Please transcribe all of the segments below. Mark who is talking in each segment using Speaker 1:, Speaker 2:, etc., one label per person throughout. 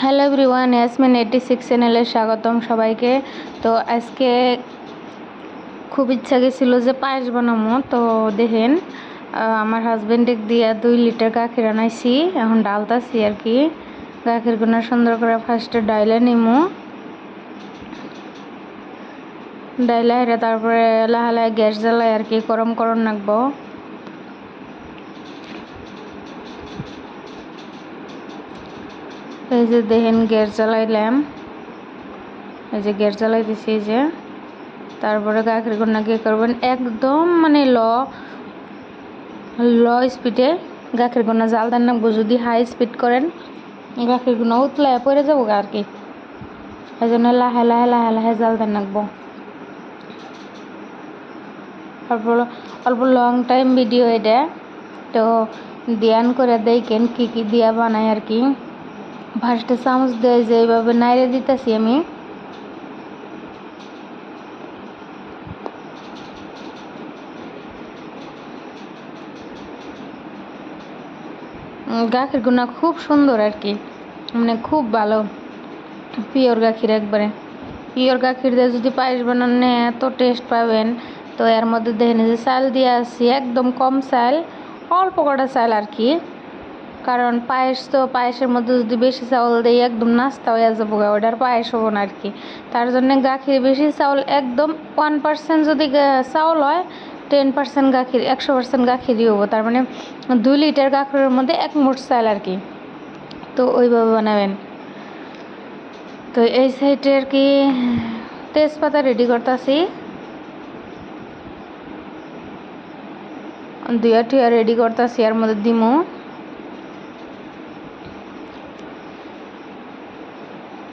Speaker 1: Hello everyone, Yasmin 86 চ্যানেলে স্বাগতম সবাইকে। তো আজকে খুব ইচ্ছা গেছিলো যে পায়েস বানাবো। তো দেখেন আমার হাজবেন্ডে দিয়া 2 লিটার গাখির আনাইছি, এখন ডালতাছি আর কি। গাখির গুনা সুন্দর করে ফার্স্টে ডাইলে নিমু, ডাইলে হেরে তারপরে লাহে গ্যাস জ্বালাই আর কি, গরম করন রাখবো। এই যে দেখেন গ্যাস জ্বালাইলাম, এই যে গ্যাস জ্বালাই দিছি। এই যে তারপরে গাখির গুনা কি করবেন, একদম মানে লো স্পিডে গাখির গুনা জাল দেন রাখবো। যদি হাই স্পিড করেন গাখির গুনা উতলায় পড়ে যাবো আর কি, এই জন্য লাহে জাল দেন রাখবো। তারপর অল্প লং টাইম ভিডিও এটা, তো ধ্যান করে দেখেন কি কি দিয়া বানাই আর কি। ফার্স্টে চামচ দিয়ে যে এইভাবে নাইড়ে দিতেছি আমি। গাখির গুনা খুব সুন্দর আর কি, মানে খুব ভালো পিওর গাখির, একবারে পিওর গাখির দিয়ে যদি পায়েস বানান এত টেস্ট পাবেন। তো এর মধ্যে দেখেন যে চাল দিয়ে আসি, একদম কম চাল, অল্প কটা চাল আর কি। কারণ পায়েস, তো পায়েসের মধ্যে যদি বেশি চাউল দেয় একদম নাস্তা হয়ে যাবো, ওটার পায়েস হবো না আর কি। তার জন্য গাখির বেশি চাউল, একদম 1% যদি চাউল হয় 10% গাখির, 100% গাখিরই হবো। তার মানে 2 লিটার গাখিরের মধ্যে 1 মুঠ চাল আর কি। তো ওইভাবে বানাবেন। তো এই সাইডে আর কি তেজপাতা রেডি করতেছি, 2টা রেডি করতেছি, এর মধ্যে দিমু।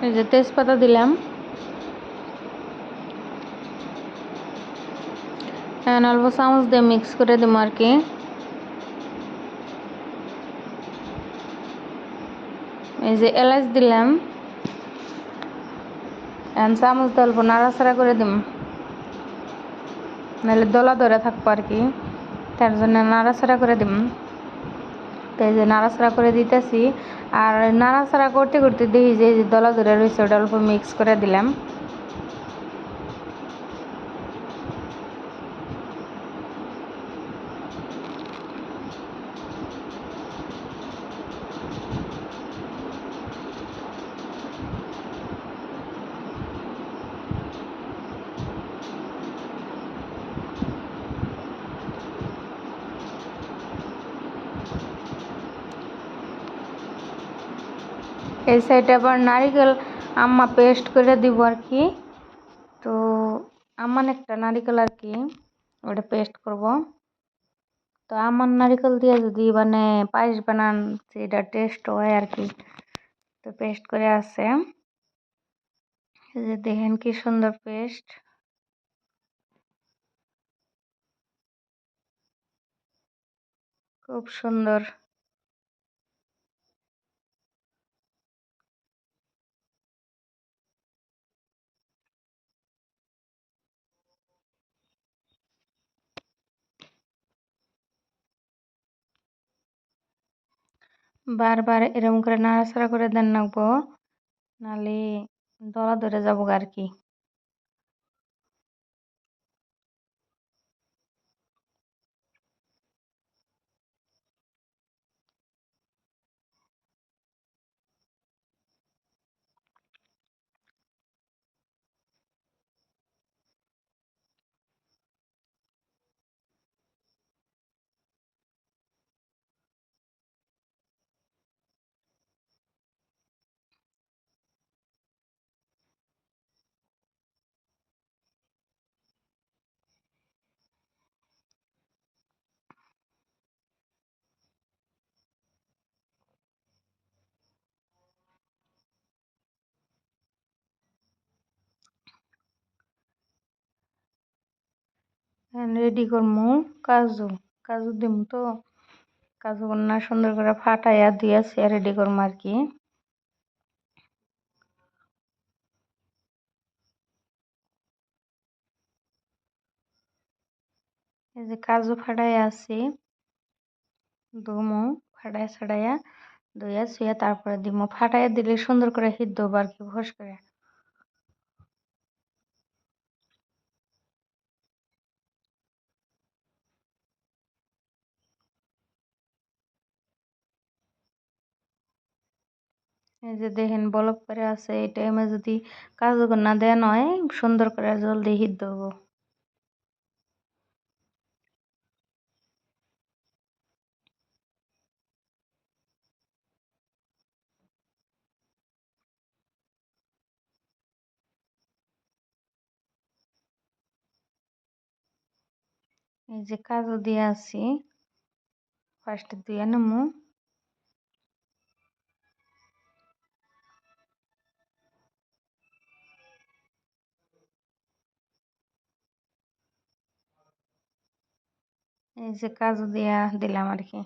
Speaker 1: এই যে তেজপাতা দিলাম, অল্প চামচ দিয়ে মিক্স করে দিব আর কি। এই যে এলাচ দিলাম, চামচ দিয়ে অল্প নাড়াচাড়া করে দিম, নাহলে দলা ধরে থাকবো আর কি, তার জন্য নাড়াচাড়া করে দিম। তো এই যে নাড়াচাড়া করে দিতেছি, আর নাড়াচাড়া করতে করতে দেখি যে দলা ধরে রয়েছে, ওটা অল্প মিক্স করে দিলাম। এই সাইডে আবার নারিকেল আম্মা পেস্ট করে দিব আর কি। তো আমার একটা নারিকেল আর কি, ওটা পেস্ট করব। তো আমার নারিকেল দিয়ে যদি মানে পায়েস বানান সেটা টেস্ট হয় আর কি। তো পেস্ট করে আছে, এই যে দেখেন কি সুন্দর পেস্ট, খুব সুন্দর। বারবার এরকম করে নাড়াচাড়া করে দেন রাখবো, নাহলে দলা ধরে যাবো আর কি। রেডি করবো কাজু, কাজু দিম। তো কাজু না সুন্দর করে ফাটাইয়া দিয়েছি, রেডি করবো আর কি। এই যে কাজু ফাটাইয়া আছি, দুমো ফাটাইয়া ছাড়াইয়া ধুইয়া শুয়ে তারপরে দিমু, ফাটাইয়া দিলে সুন্দর করে সিদ্ধ হবো আর কি, ফস করে। এই যে দেখেন বলক করে আছে, এই টাইমে যদি কাজু না দেন হয় সুন্দর করে জলদি সিদ্ধ হবো। এই যে কাজু দিয়ে আছি, ফার্স্টে ধুয়ে নেবো। এই যে কাজু দিয়া দিলাম আর কি।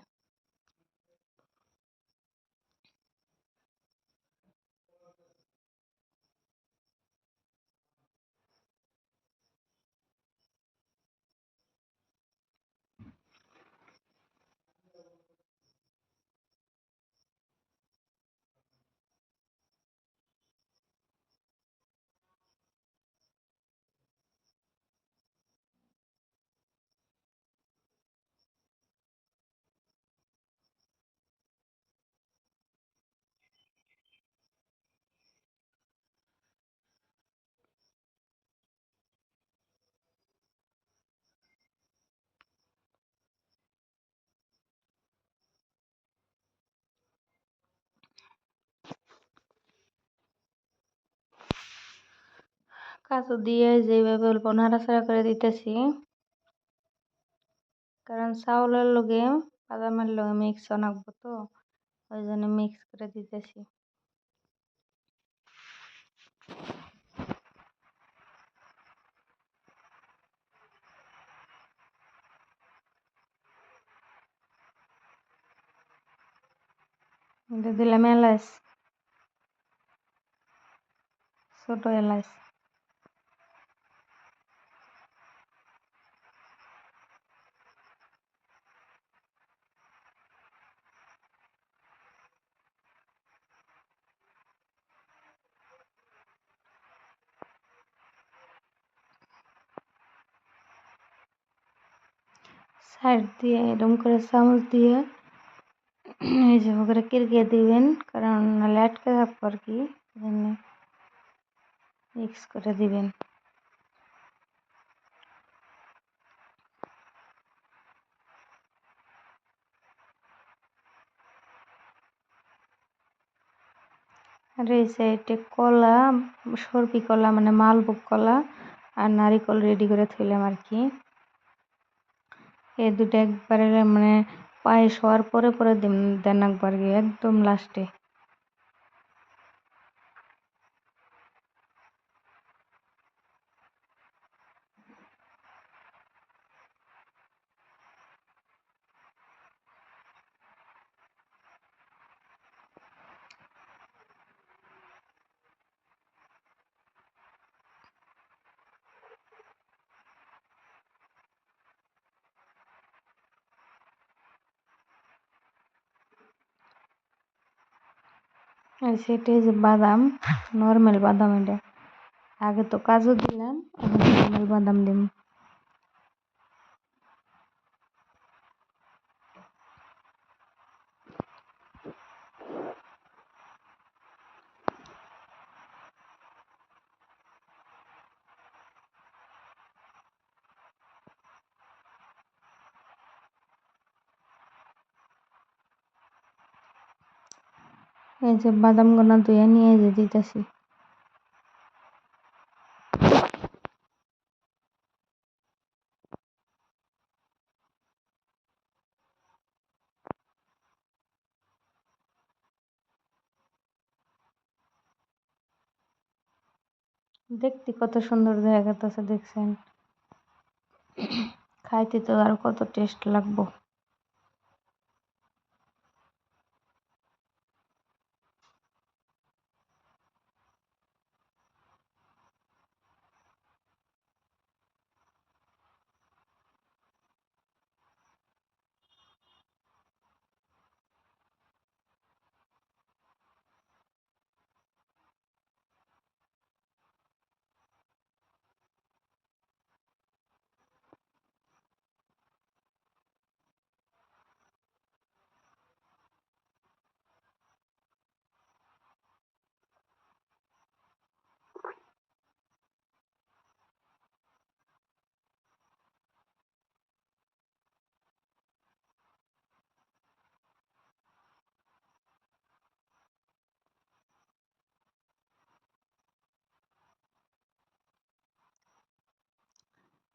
Speaker 1: কাজু দিয়ে যেভাবে অল্প নাড়াচাড়া করে দিতেছি, কারণ চাউলের লগে বাদামের লগে মিক্স বানাবো তো, ওই জন্য মিক্স করে দিতেছি। দিলাম এলাচ, ছোট এলাচ। সাইড দিয়ে এরকম করে চামচ দিয়ে এই যে করে কিরকিয়ে দিবেন, কারণ নাহলে আটকে থাকবো আর কি, এজন্য মিক্স করে দিবেন। আর এই সাইডে কলা, সরবি কলা মানে মালভোগ কলা আর নারিকল রেডি করে থইলাম আর কি। এই দুটো একবারে মানে পায়েস হওয়ার পরে পরে দেন একবার কি একদম লাস্টে। আর সেটাই যে বাদাম, নর্মাল বাদাম, এটা আগে তো কাজু দিলাম, এখন নর্মাল বাদাম দিম। এই যে বাদাম গোনা ধুয়ে নিয়ে যে দিতেছি। দেখতে কত সুন্দর দেখা যাচ্ছে, দেখছেন? খাইতে তো আর কত টেস্ট লাগবো।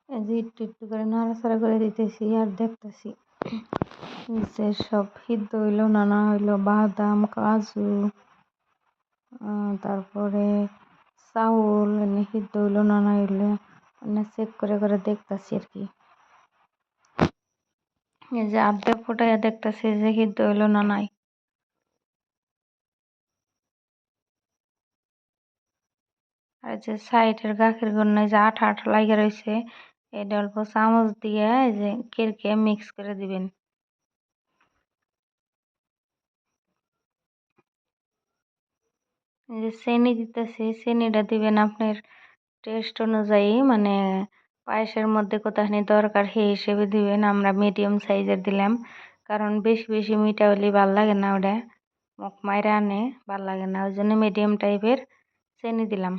Speaker 1: এই যে একটু একটু করে নাড়াচাড়া করে দিতেছি আর দেখতেছি যে সব সিদ্ধ হইলো না না হইলো, বাদাম কাজু তারপরে চাউল এনে সিদ্ধ হইলো না না হইলো মানে চেক করে করে দেখতেছি আর কি। এই যে আর্ধেক ফোটাইয়া দেখতেছি যে সিদ্ধ হইলো না নাই। আর যে সাইডের গাখির গন্নায় যে আঠা আঠা লাগে রয়েছে, এটা অল্প চামচ দিয়ে এই যে কেরকে মিক্স করে দিবেন। এই যে চিনি দিতেছি, চিনিটা দিবেন আপনার টেস্ট অনুযায়ী, মানে পায়েসের মধ্যে কতখানি দরকার সেই হিসেবে দিবেন। আমরা মিডিয়াম সাইজের দিলাম, কারণ বেশি বেশি মিঠা হলে ভাল লাগে না, ওটা মুখ মাইরা আনে, ভাল লাগে না, ওই জন্য মিডিয়াম টাইপের চিনি দিলাম।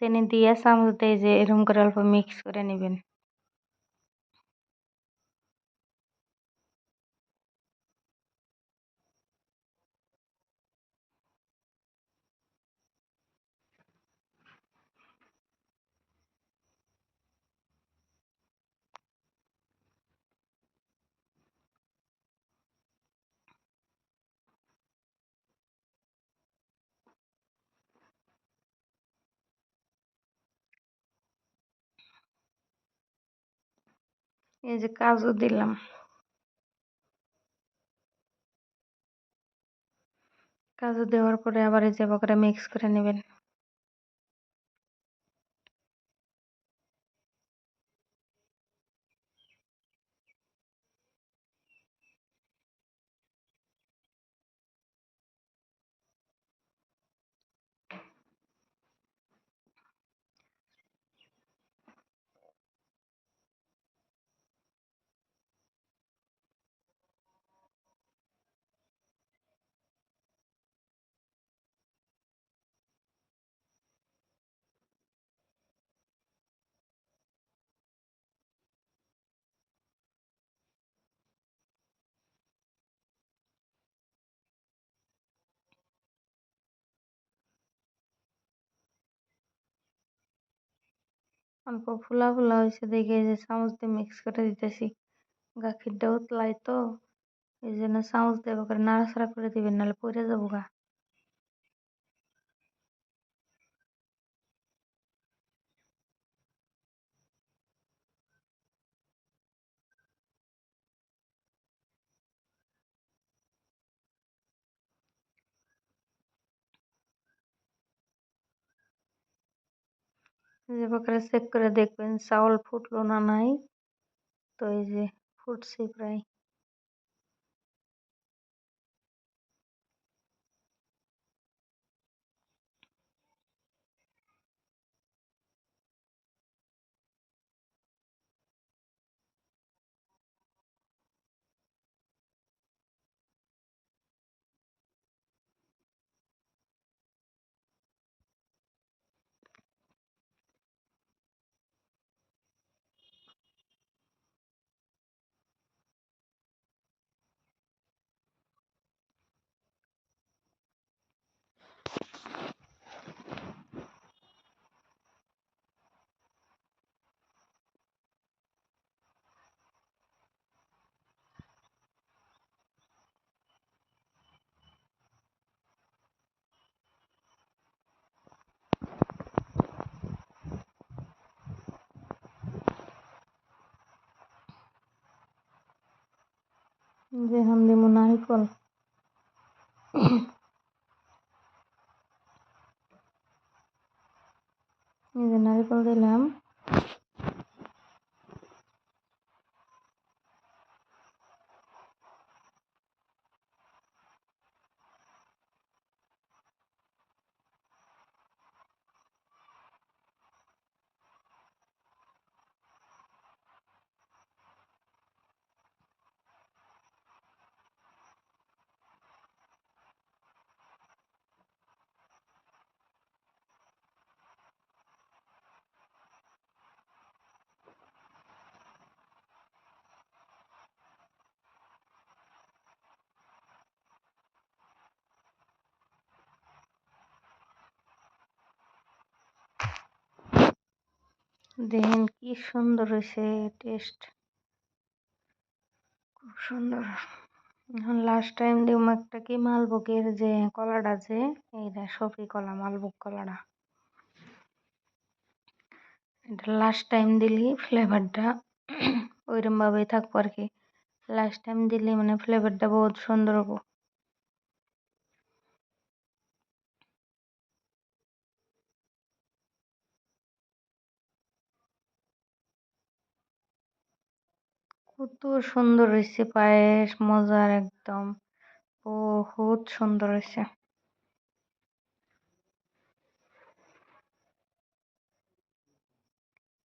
Speaker 1: চিনি দিয়ে চামচ দিয়ে যে এরকম করে অল্প মিক্স করে নেবেন। এই যে কাজু দিলাম, কাজু দেওয়ার পরে আবার এই যে করে মিক্স করে নেবেন। অল্প ফুলা ফুলা হয়েছে দেখে এই যে চামচ দিয়ে মিক্স করে দিতেছি। গাখিরটা উতলাই তো, এই জন্য চামচ দিয়ে করে নাড়াচাড়া করে দিবেন, নাহলে পড়ে যাবো গা। এই যে করে চেক করে দেখবেন চাউল ফুটলো না নাই। তো এই যে ফুটছে প্রায়। যে এখন দিব নারিকল। এই যে নারিকল দিলাম। দেখেন কি সুন্দর হয়েছে টেস্ট, খুব সুন্দর। এখন লাস্ট টাইম দিব একটা কি মালভোগের যে কলাটা যে এইটা সফি কলা, মালভোগ কলাটা, এটা লাস্ট টাইম দিলি ফ্লেভারটা ওইরকম ভাবেই থাকবো আর কি। লাস্ট টাইম দিলে মানে ফ্লেভারটা বহুত সুন্দর হবো। কত সুন্দর হয়েছে পায়েস, মজার একদম, বহুত সুন্দর হয়েছে।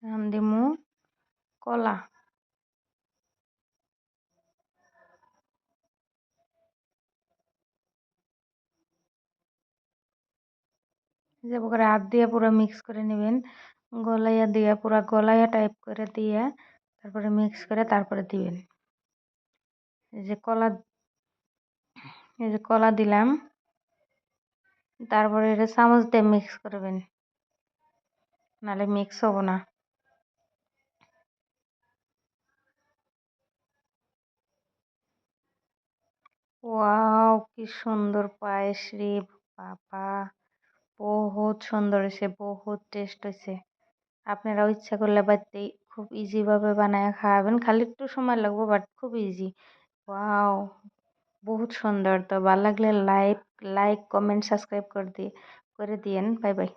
Speaker 1: এখন দিমু কলা, যে করে হাত দিয়ে পুরো মিক্স করে নেবেন, গলাইয়া দিয়ে পুরো গলাইয়া টাইপ করে দিয়ে তারপরে মিক্স করে তারপরে দিবেন। এই যে কলা, এই যে কলা দিলাম, তারপরে এটা চামচ দিয়ে মিক্স করবেন, নাহলে মিক্স হবো না। ওয়াও কি সুন্দর পায়েস রে বাবা, বহুত সুন্দর হয়েছে, বহুত টেস্ট হয়েছে। আপনারাও ইচ্ছা করলে বাড়িতে খুব ইজি ভাবে বানায় খাওয়াবেন, খালি একটু সময় লাগবে বাট খুব ইজি। ওয়াও, বহুত সুন্দর। তো ভালো লাগলে লাইক কমেন্ট সাবস্ক্রাইব করে দিয়েন। Bye bye.